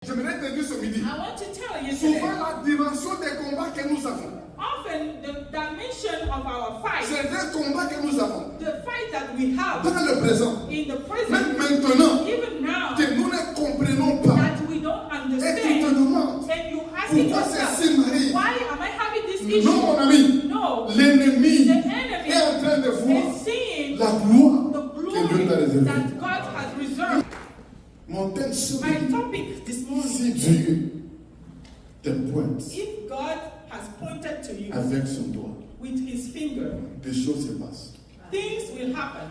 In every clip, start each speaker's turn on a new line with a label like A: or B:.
A: J'aimerais te dire ce midi.
B: I want to tell you today.
A: Souvent la dimension des combats que nous avons.
B: Often the dimension of our fight.
A: C'est des combats que nous avons.
B: The fight that we have.
A: Dans le présent.
B: In the present.
A: Même maintenant.
B: Even now.
A: Que nous ne comprenons pas.
B: That we don't understand.
A: Et tu te demandes.
B: And you asking yourself. Why am I having this issue?
A: Non mon ami.
B: No.
A: L'ennemi
B: The enemy
A: est en train de voir
B: is seeing
A: la gloire
B: the
A: que Dieu t'a réservée.
B: that God has reserved.
A: Mon thème ce
B: My
A: midi.
B: topic this morning.
A: Si Dieu te pointe
B: If God has pointed to you
A: avec son doigt,
B: with his finger,
A: des choses se passent.
B: things will happen.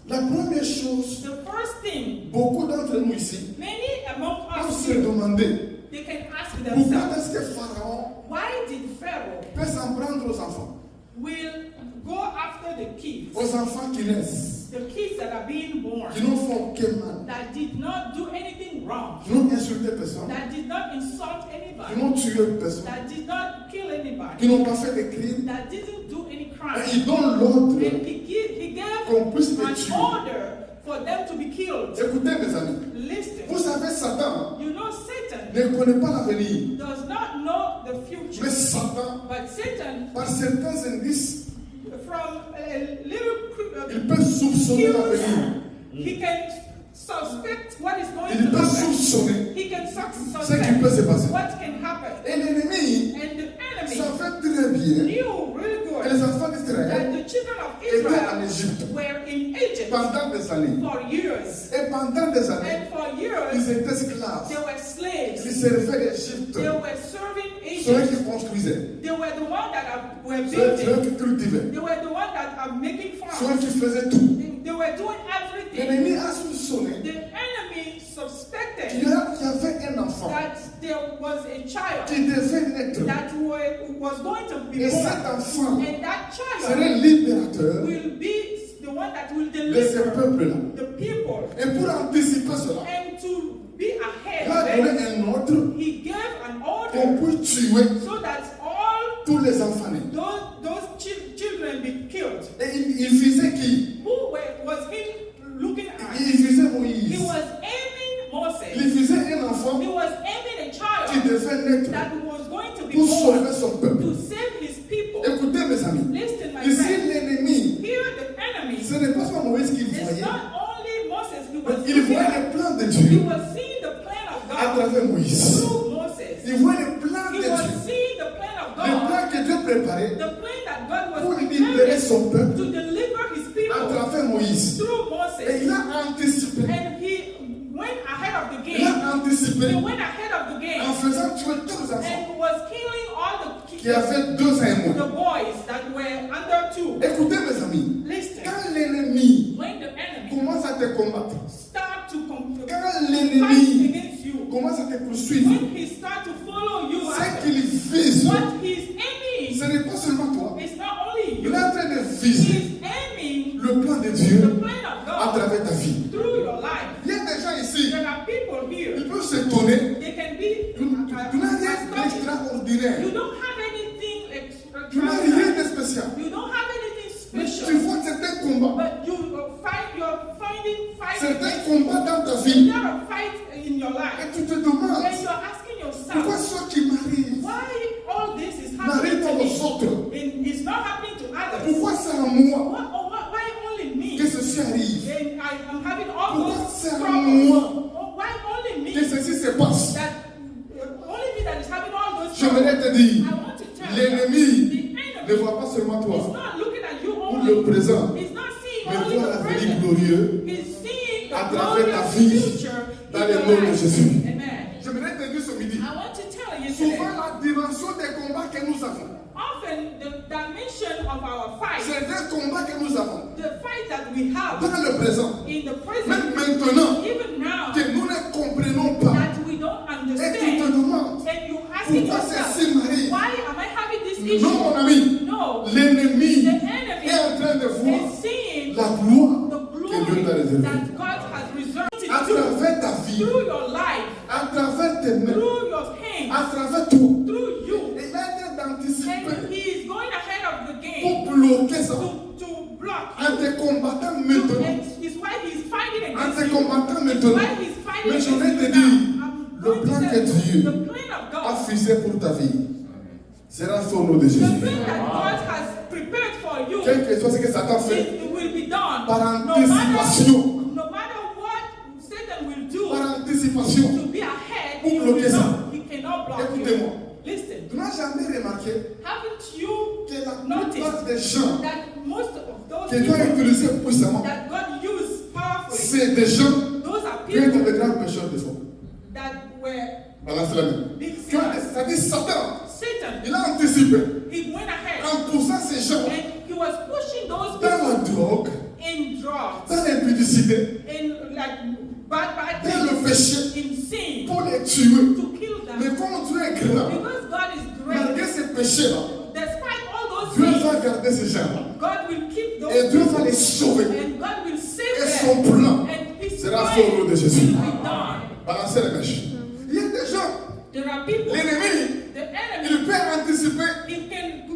A: La première chose,
B: The first thing,
A: beaucoup d'entre nous ici
B: many among
A: peuvent
B: us
A: se demander
B: they can ask
A: pourquoi
B: themselves,
A: est-ce que Pharaon
B: why did Pharaoh
A: peut s'en prendre aux enfants,
B: will go after the kids,
A: aux enfants qui naissent,
B: the kids that are being born,
A: qui n'ont fait aucun mal,
B: that did not do anything wrong,
A: qui n'ont insulté personne,
B: that did not insult
A: qui
B: anybody,
A: n'ont tué personne,
B: that did not kill
A: qui
B: anybody,
A: n'ont pas fait de crimes,
B: that didn't do any
A: et
B: crime.
A: ils donnent l'ordre
B: And he gave
A: qu'on puisse les
B: an
A: tuer.
B: order for them to be killed.
A: Écoutez mes amis,
B: Listen,
A: vous savez Satan
B: you know Satan
A: ne connaît pas l'avenir,
B: does not know the future,
A: mais Satan,
B: but Satan,
A: par certains indices,
B: from a little
A: il peut soupçonner
B: cues,
A: l'avenir,
B: he can suspect what is going
A: il
B: to
A: peut
B: happen.
A: soupçonner
B: He can
A: ce qui peut se
B: suspect
A: passer.
B: what can happen.
A: Et l'ennemi
B: And the enemy
A: savait très bien
B: knew really
A: que les
B: good
A: enfants d'Israël
B: that the children of
A: étaient en
B: Israel
A: Égypte
B: were in Egypt
A: pendant des années.
B: for years.
A: Et pendant des années,
B: And for years,
A: ils étaient esclaves.
B: they were slaves.
A: Ils servaient l'Égypte.
B: They were serving
A: Ceux
B: Egypt.
A: qui construisaient,
B: They were the ones that were
A: ceux
B: building.
A: qui cultivaient,
B: They were the ones that are making
A: ceux
B: farms.
A: qui faisaient tout.
B: They were doing everything.
A: L'ennemi a soupçonné
B: The enemy
A: qu'il
B: suspected
A: y avait un enfant
B: that there was a child
A: qui devait naître.
B: that was going to be
A: Et
B: born.
A: cet enfant
B: And that child
A: serait libérateur
B: will be the one that will
A: de ce
B: deliver
A: peuple-là.
B: the people.
A: Et pour anticiper cela,
B: And to be ahead
A: il a
B: of
A: donné
B: it,
A: un ordre
B: he gave an
A: qu'on
B: order
A: puisse tuer
B: so that all
A: tous les enfants nés.
B: those children be killed.
A: Et il visait qui?
B: Was him looking at?
A: Il visait
B: He
A: Moïse.
B: was aiming Moses.
A: Il visait un enfant
B: He was aiming a
A: qui
B: child
A: devait naître
B: that was going to be
A: pour
B: born
A: sauver son peuple.
B: to save his people.
A: Écoutez mes amis,
B: Listen, my
A: ici
B: friend.
A: l'ennemi,
B: Here the enemy
A: ce n'est pas seulement Moïse qu'il
B: is
A: voyait,
B: not only Moses he
A: mais
B: was
A: il
B: looking
A: voyait
B: at.
A: le plan de
B: He
A: Dieu
B: was seeing the plan of
A: à
B: God
A: travers Moïse.
B: through Moses.
A: Il voyait le plan de
B: He was
A: Dieu,
B: seeing the plan of
A: le
B: God,
A: plan que Dieu préparait
B: the plan that God
A: pour
B: was
A: libérer
B: preparing
A: son peuple
B: to deliver his
A: à
B: people
A: travers Moïse.
B: through
A: Et
B: Moses.
A: il a anticipé,
B: And he went ahead of the
A: il
B: game.
A: a anticipé
B: He went ahead of the
A: en
B: game
A: faisant tuer tous les enfants
B: and was killing all
A: qui avaient 2 ans et
B: the
A: moins.
B: boys that were under 2.
A: Écoutez mes amis,
B: Listen,
A: quand l'ennemi
B: when the enemy
A: commence à te combattre,
B: start to
A: quand
B: fight
A: l'ennemi
B: against you,
A: commence à te poursuivre,
B: when he start to follow you,
A: ce qu'il vise,
B: what he's aiming
A: ce n'est pas seulement toi.
B: is not only
A: Il
B: you,
A: est en train de viser
B: he's aiming
A: le plan de
B: the
A: Dieu
B: plan of
A: à
B: God
A: travers ta vie.
B: through your life.
A: Il y a des gens ici,
B: There are people here,
A: ils peuvent s'étonner.
B: they can be
A: Tu n'as rien
B: astonished.
A: d'extraordinaire.
B: You don't have anything
A: Tu n'as rien
B: extra.
A: de spécial.
B: You don't have anything
A: Mais tu
B: special.
A: vois certains combats,
B: But you're finding fight
A: certains combats dans ta vie,
B: there are fight in your life.
A: et tu te demandes
B: And you're asking
A: pourquoi
B: yourself,
A: ce qui m'arrive
B: why all this is
A: m'arrive
B: happening
A: à
B: to
A: aux autres?
B: me? And it's not happening to others.
A: Pourquoi c'est à moi
B: Why only me?
A: que ceci arrive?
B: And I'm having all
A: Pourquoi
B: those
A: c'est à
B: troubles.
A: moi
B: Why only me?
A: que ceci se passe?
B: That only me that is having all those
A: J'aimerais
B: troubles.
A: te dire,
B: I want to tell you,
A: l'ennemi
B: the
A: ne
B: enemy
A: voit pas seulement
B: is
A: toi
B: not looking at you
A: ou
B: only.
A: le présent,
B: He's not seeing
A: mais
B: only
A: voit
B: the
A: l'avenir
B: present.
A: glorieux
B: He's seeing
A: à
B: the
A: travers ta
B: glorious
A: vie
B: future
A: dans
B: in
A: le
B: your
A: nom de
B: life.
A: Jésus.
B: Amen.
A: J'aimerais te dire ce midi,
B: I want to tell you today,
A: souvent la dimension des combats que nous avons,
B: often the dimension of our fight,
A: c'est des combats que nous avons
B: the fight that we have
A: dans le présent,
B: in the present,
A: même maintenant,
B: even now,
A: que nous ne comprenons pas.
B: that we don't
A: Et tu te
B: understand.
A: demandes
B: And you asking
A: pourquoi
B: yourself,
A: ceci m'arrive.
B: why am I having this issue?
A: Non, mon ami,
B: No,
A: l'ennemi
B: the enemy
A: est en train de voir
B: is seeing
A: la gloire
B: the
A: que Dieu t'a
B: glory
A: réservée
B: that God has reserved
A: à
B: to you
A: travers ta vie,
B: through your life,
A: à travers tes mains,
B: through your
A: à
B: hands,
A: travers toi.
B: through you.
A: Et il est en train
B: And
A: d'anticiper
B: he is going ahead of the game
A: pour bloquer ça
B: to block
A: en te combattant maintenant.
B: and it's why he's fighting
A: En
B: against
A: te
B: you.
A: combattant
B: It's
A: maintenant.
B: why he's fighting
A: Mais je
B: against
A: vais
B: you
A: te
B: now.
A: dire,
B: I'm
A: le
B: going to
A: plan que
B: tell
A: Dieu
B: the plan of
A: a
B: God,
A: fixé pour ta vie sera fait au nom de
B: the
A: Jésus.
B: plan that God has prepared for you,
A: Quel que soit ce que Satan fait,
B: it will be done.
A: par
B: No
A: anticipation,
B: matter what Satan will do
A: par anticipation,
B: to be ahead,
A: Pour
B: he
A: bloquer
B: will
A: ça.
B: not. He cannot block
A: écoutez-moi,
B: you. Listen,
A: tu n'as jamais remarqué
B: haven't you
A: que la
B: noticed
A: plupart des gens
B: that most of those
A: que Dieu a
B: people
A: utilisés puissamment,
B: that God used powerfully,
A: c'est des gens
B: those are
A: qui étaient
B: people
A: de grands pécheurs de foi.
B: that were
A: Balancez la main.
B: big
A: Que-
B: sinners.
A: C'est-à-dire Satan,
B: Satan,
A: il a anticipé
B: he went ahead
A: en poussant ces gens
B: and he was pushing those
A: dans la
B: people
A: drogue,
B: in drugs,
A: dans l'impudicité,
B: in like bad
A: dans le
B: things,
A: péché
B: in sin,
A: pour les tuer.
B: to kill them.
A: Mais comme Dieu est grand,
B: Because God is
A: malgré
B: great,
A: ces péchés-là,
B: despite all those
A: Dieu
B: things,
A: va garder ces gens-là.
B: God will keep those
A: Et Dieu
B: people
A: va les sauver.
B: and God will
A: Et
B: save
A: son
B: them.
A: plan
B: And His
A: sera
B: plan
A: fait au nom de Jésus.
B: will be done.
A: Balancez les mèches. Il y a des gens,
B: There are people,
A: l'ennemi,
B: the enemy,
A: il peut anticiper
B: he can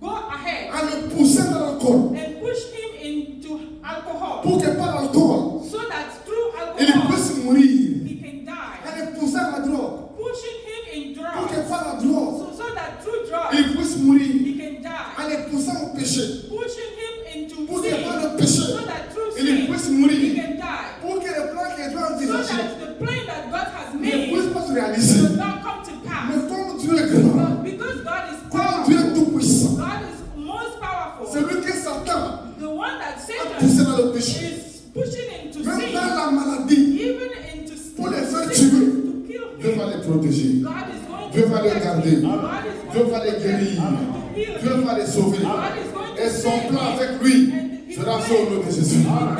B: go ahead
A: en le poussant dans l'alcool.
B: and push him into alcohol
A: Pour que par l'alcool,
B: so that through
A: il
B: alcohol
A: puisse mourir.
B: he can die.
A: En le poussant à la drogue.
B: Pushing him in
A: Pour que
B: drugs
A: par la drogue,
B: so that through drugs
A: il puisse mourir.
B: he can die.
A: En le poussant au péché.
B: Pushing him into
A: Pour que
B: sin
A: par le péché,
B: so that through
A: il
B: sin
A: puisse
B: he
A: mourir.
B: can die.
A: Pour que le plan que Dieu a
B: So
A: envisagé
B: that the plan that God has
A: ne
B: made
A: puisse pas se réaliser.
B: does not come to pass.
A: Mais comme Dieu est grand,
B: But because God is
A: comme Dieu est
B: powerful,
A: tout puissant,
B: God is most powerful.
A: c'est lui que Satan
B: The one that
A: a poussé
B: Satan
A: dans le péché.
B: is pushing into
A: Même
B: sin,
A: dans la maladie,
B: even into
A: pour les faire
B: sickness,
A: tuer,
B: to kill
A: Dieu
B: him.
A: va les protéger.
B: God is going
A: Dieu
B: to
A: va les
B: protect
A: garder.
B: him. God is
A: Dieu
B: going
A: va
B: to
A: les
B: protect
A: guérir.
B: him, to heal
A: Dieu
B: him.
A: va les sauver.
B: God is going to
A: Et son
B: save
A: plan
B: him.
A: avec lui
B: And his
A: sera
B: plan
A: fait au nom de Jésus.
B: will be done.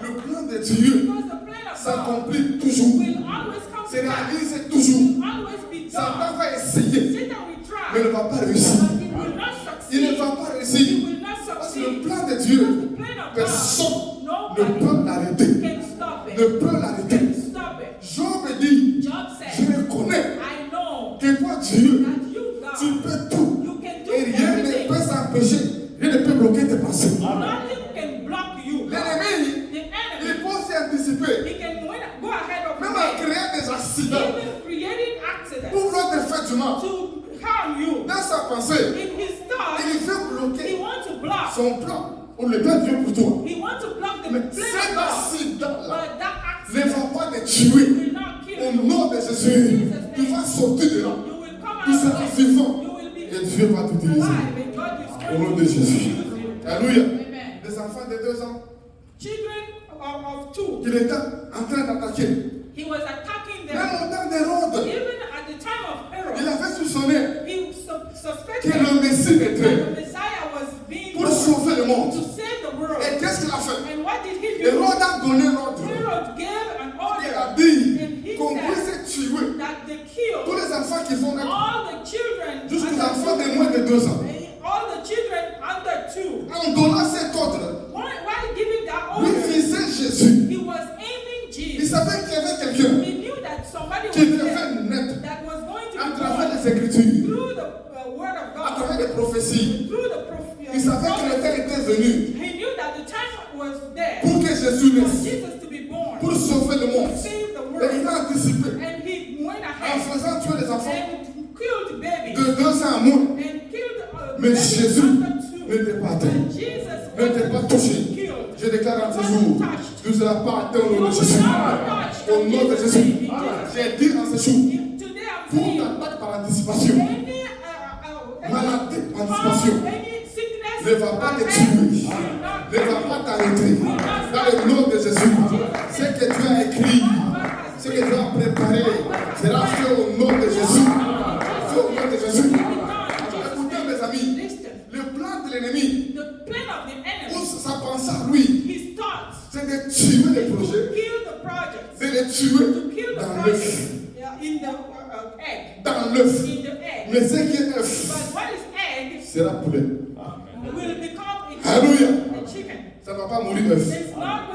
A: Le plan de Dieu
B: Because the plan of God
A: s'accomplit toujours,
B: will always come
A: se
B: to pass.
A: réalise toujours.
B: Will always be
A: Satan
B: done.
A: va essayer,
B: Satan will
A: mais ne
B: try,
A: va pas réussir.
B: but he will not
A: Il ne
B: succeed.
A: va pas
B: He
A: réussir.
B: will not
A: Parce que le
B: succeed.
A: plan de
B: Because
A: Dieu,
B: the plan of
A: personne
B: God,
A: ne
B: nobody
A: peut l'arrêter.
B: can stop
A: Ne
B: it.
A: peut l'arrêter.
B: Can stop it.
A: Job dit,
B: Job
A: je
B: said,
A: reconnais
B: I know
A: que toi Dieu,
B: that you,
A: tu
B: God,
A: peux tout.
B: you can do
A: Et rien ne
B: everything.
A: peut s'empêcher, rien ne peut bloquer tes pensées.
B: Nothing can block you.
A: L'ennemi,
B: The
A: il
B: enemy,
A: peut s'y anticiper,
B: he can go ahead of
A: même
B: you,
A: en créant des accidents
B: even creating accidents
A: pour vouloir te faire du mal.
B: to harm you.
A: Dans sa pensée,
B: In his thoughts,
A: il veut
B: he
A: bloquer
B: wants to block.
A: son plan ou le plan de Dieu pour toi.
B: He wants to block the
A: Mais
B: plan
A: cet
B: of God.
A: accident-là
B: But that
A: ne
B: accident
A: va pas te tuer.
B: will not kill
A: Au
B: you.
A: nom de Jésus, tu vas sortir de là.
B: You will come
A: Tu seras
B: out.
A: vivant.
B: You will be
A: Et Dieu va t'utiliser.
B: alive, and God is
A: Au nom
B: going
A: de
B: to
A: Jésus.
B: use you.
A: Alléluia.
B: Amen.
A: Des enfants de 2 ans
B: Children of two,
A: qu'il était en train d'attaquer.
B: he was attacking them.
A: Même au temps d'Hérode,
B: Even at the time of
A: il
B: Herod,
A: avait soupçonné
B: he suspected
A: que le Messie
B: that
A: naîtrait
B: the Messiah was being
A: pour
B: born
A: sauver le monde.
B: to save the world.
A: Et qu'est-ce qu'il a fait?
B: And what did he do?
A: Hérode a donné l'ordre.
B: Herod gave an
A: Il
B: order
A: a dit
B: and he
A: qu'on
B: said
A: puisse tuer
B: that they
A: tous
B: killed
A: les enfants qui vont naître
B: all the children
A: jusqu'aux
B: under
A: enfants de
B: two,
A: moins de 2 ans.
B: all the children under two.
A: En donnant cet ordre,
B: While giving that
A: lui
B: order,
A: visait Jésus.
B: he was aiming
A: Il
B: Jesus.
A: savait qu'il y avait quelqu'un
B: He knew that somebody
A: qui
B: was
A: devait
B: there
A: naître
B: that was going to
A: à
B: be
A: travers
B: born
A: les Écritures,
B: through the word of
A: à
B: God,
A: travers les prophéties.
B: through the prophet.
A: Il savait que le temps était venu
B: He knew that the time was there
A: pour que Jésus
B: for
A: naisse,
B: Jesus to be born,
A: pour sauver le monde.
B: save the
A: Et il
B: world.
A: a anticipé
B: And he went
A: en
B: ahead
A: faisant tuer les enfants
B: and killed babies
A: de 2 ans à moins.
B: and killed
A: Mais
B: babies
A: Jésus
B: under two.
A: n'était pas atteint,
B: And Jesus
A: n'était pas
B: wasn't
A: touché.
B: killed.
A: Je déclare en ce jour, tu ne seras pas atteint au
B: You
A: nom de
B: will
A: Jésus.
B: not be touched
A: Au
B: in
A: nom de
B: Jesus'
A: Jésus.
B: name. In Jesus'
A: J'ai dit en ce jour,
B: Today I'm
A: pour
B: saying
A: t'attaquer par anticipation,
B: any
A: maladie par anticipation,
B: any sickness
A: ne va pas te
B: ahead
A: tuer,
B: will not
A: ne va pas t'arrêter. Dans le nom de Jésus, ce que tu as écrit, ce que tu as préparé, sera fait au nom de Jésus. Fait au nom de Jésus. Écoutez mes amis,
B: Listen,
A: le plan de l'ennemi,
B: the plan of the enemy,
A: où sa pensée à lui,
B: his thoughts,
A: c'est de tuer les projets,
B: kill the projects,
A: de les
B: to
A: tuer
B: kill the
A: dans
B: projects
A: l'œuf.
B: in the egg,
A: Dans l'œuf.
B: in the egg.
A: Mais ce qui est œuf
B: But what is egg
A: sera poulet.
B: will become
A: Alléluia.
B: a chicken.
A: Ça ne va pas mourir œuf.
B: It's not